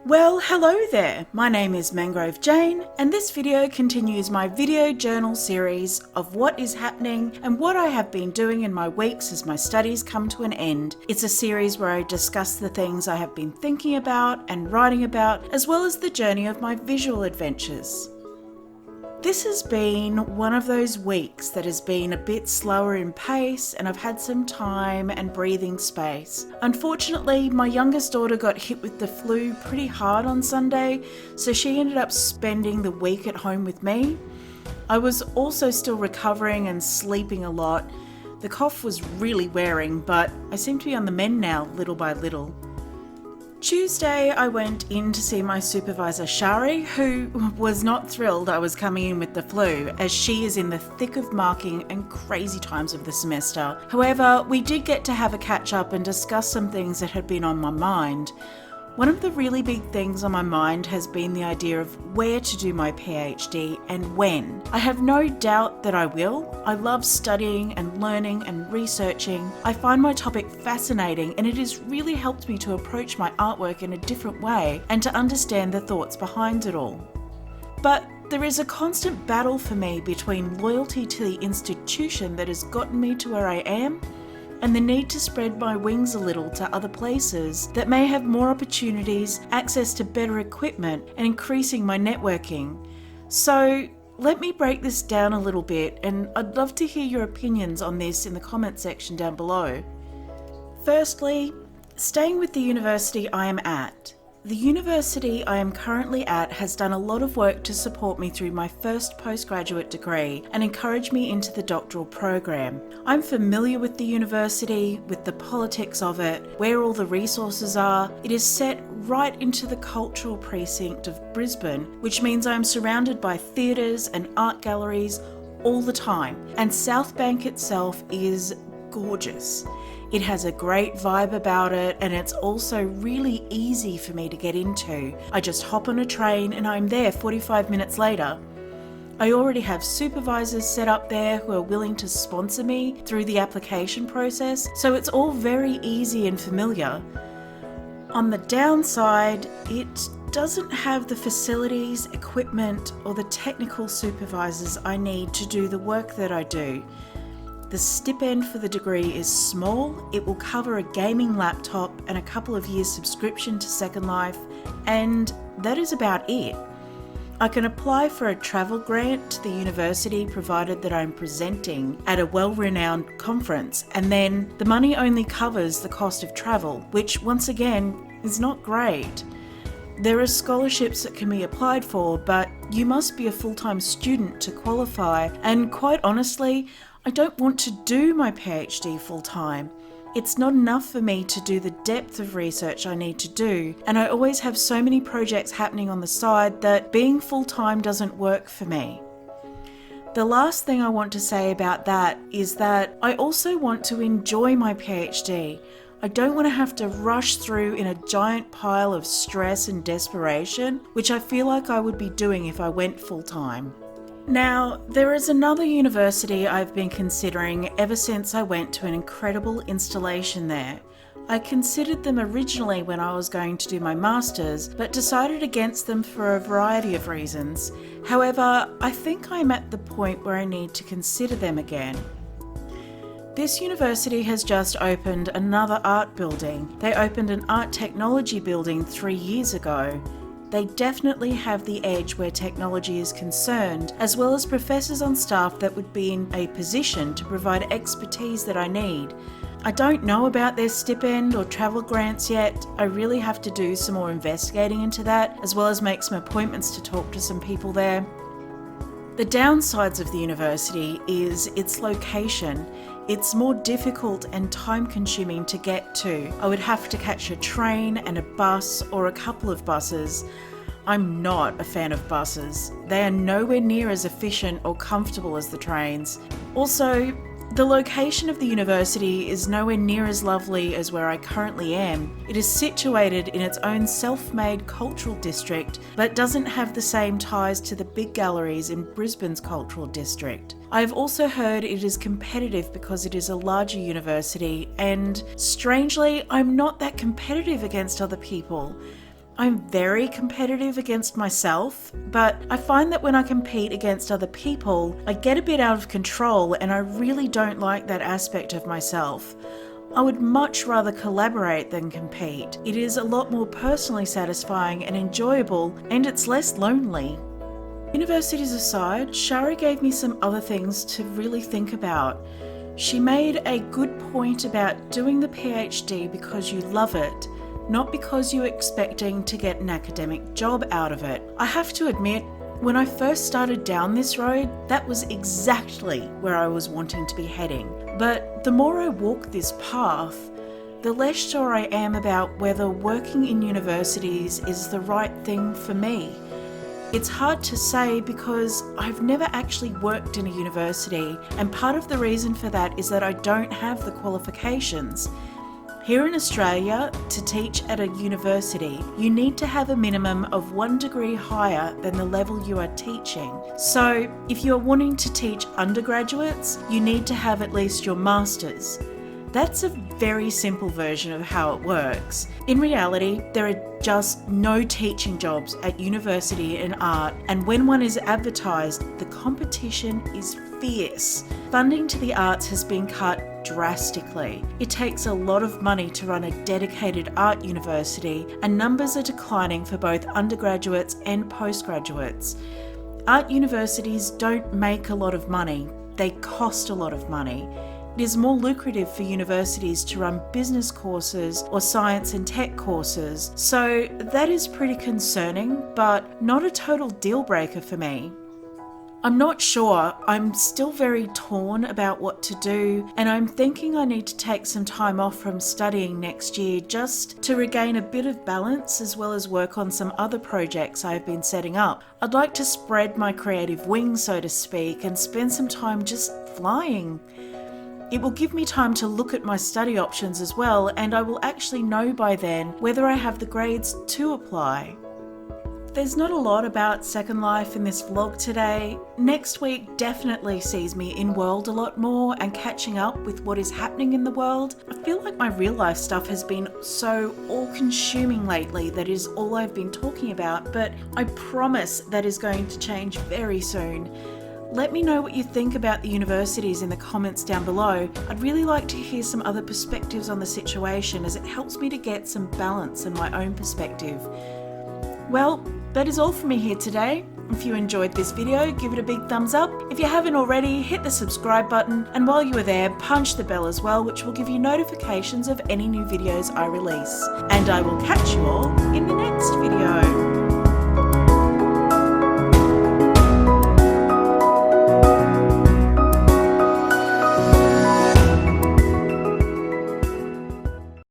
Well, hello there. My name is Mangrovejane, and this video continues my video journal series of what is happening and what I have been doing in my weeks as my studies come to an end. It's a series where I discuss the things I have been thinking about and writing about, as well as the journey of my visual adventures. This has been one of those weeks that has been a bit slower in pace, and I've had some time and breathing space. Unfortunately, my youngest daughter got hit with the flu pretty hard on Sunday, so she ended up spending the week at home with me. I was also still recovering and sleeping a lot. The cough was really wearing, but I seem to be on the mend now, little by little. Tuesday, I went in to see my supervisor Shari, who was not thrilled I was coming in with the flu, as she is in the thick of marking and crazy times of the semester. However, we did get to have a catch up and discuss some things that had been on my mind. One of the really big things on my mind has been the idea of where to do my PhD and when. I have no doubt that I will. I love studying and learning and researching. I find my topic fascinating, and it has really helped me to approach my artwork in a different way and to understand the thoughts behind it all. But there is a constant battle for me between loyalty to the institution that has gotten me to where I am and the need to spread my wings a little to other places that may have more opportunities, access to better equipment, and increasing my networking. So let me break this down a little bit, and I'd love to hear your opinions on this in the comment section down below. Firstly, staying with the university I am at. The university I am currently at has done a lot of work to support me through my first postgraduate degree and encourage me into the doctoral program. I'm familiar with the university, with the politics of it, where all the resources are. It is set right into the cultural precinct of Brisbane, which means I am surrounded by theatres and art galleries all the time. And South Bank itself is gorgeous. It has a great vibe about it, and it's also really easy for me to get into. I just hop on a train and I'm there 45 minutes later. I already have supervisors set up there who are willing to sponsor me through the application process, so it's all very easy and familiar. On the downside, it doesn't have the facilities, equipment, or the technical supervisors I need to do the work that I do. The stipend for the degree is small. It will cover a gaming laptop and a couple of years subscription to Second Life, and that is about it. I can apply for a travel grant to the university provided that I'm presenting at a well-renowned conference, and then the money only covers the cost of travel, which once again is not great. There are scholarships that can be applied for, but you must be a full-time student to qualify, and quite honestly, I don't want to do my PhD full-time. It's not enough for me to do the depth of research I need to do, and I always have so many projects happening on the side that being full-time doesn't work for me. The last thing I want to say about that is that I also want to enjoy my PhD. I don't want to have to rush through in a giant pile of stress and desperation, which I feel like I would be doing if I went full-time. Now, there is another university I've been considering ever since I went to an incredible installation there. I considered them originally when I was going to do my Masters, but decided against them for a variety of reasons. However, I think I'm at the point where I need to consider them again. This university has just opened another art building. They opened an art technology building 3 years ago. They definitely have the edge where technology is concerned, as well as professors on staff that would be in a position to provide expertise that I need. I don't know about their stipend or travel grants yet. I really have to do some more investigating into that, as well as make some appointments to talk to some people there. The downsides of the university is its location. It's more difficult and time-consuming to get to. I would have to catch a train and a bus or a couple of buses. I'm not a fan of buses. They are nowhere near as efficient or comfortable as the trains. Also, The location of the university is nowhere near as lovely as where I currently am. It is situated in its own self-made cultural district, but doesn't have the same ties to the big galleries in Brisbane's cultural district. I have also heard it is competitive because it is a larger university, and strangely, I'm not that competitive against other people. I'm very competitive against myself, but I find that when I compete against other people, I get a bit out of control, and I really don't like that aspect of myself. I would much rather collaborate than compete. It is a lot more personally satisfying and enjoyable, and it's less lonely. Universities aside, Shari gave me some other things to really think about. She made a good point about doing the PhD because you love it, not because you're expecting to get an academic job out of it. I have to admit, when I first started down this road, that was exactly where I was wanting to be heading. But the more I walk this path, the less sure I am about whether working in universities is the right thing for me. It's hard to say because I've never actually worked in a university, and part of the reason for that is that I don't have the qualifications. Here in Australia, to teach at a university, you need to have a minimum of 1 degree higher than the level you are teaching. So if you're wanting to teach undergraduates, you need to have at least your master's. That's a very simple version of how it works. In reality, there are just no teaching jobs at university in art, and when one is advertised, the competition is fierce. Funding to the arts has been cut drastically. It takes a lot of money to run a dedicated art university, and numbers are declining for both undergraduates and postgraduates. Art universities don't make a lot of money. They cost a lot of money. It is more lucrative for universities to run business courses or science and tech courses, so that is pretty concerning, but not a total deal breaker for me. I'm not sure. I'm still very torn about what to do, and I'm thinking I need to take some time off from studying next year just to regain a bit of balance, as well as work on some other projects I've been setting up. I'd like to spread my creative wings, so to speak, and spend some time just flying. It will give me time to look at my study options as well, and I will actually know by then whether I have the grades to apply. There's not a lot about Second Life in this vlog today. Next week definitely sees me in world a lot more and catching up with what is happening in the world. I feel like my real life stuff has been so all-consuming lately that is all I've been talking about, but I promise that is going to change very soon. Let me know what you think about the universities in the comments down below. I'd really like to hear some other perspectives on the situation, as it helps me to get some balance in my own perspective. Well, that is all from me here today. If you enjoyed this video, give it a big thumbs up. If you haven't already, hit the subscribe button, and while you are there, punch the bell as well, which will give you notifications of any new videos I release. And I will catch you all in the next video.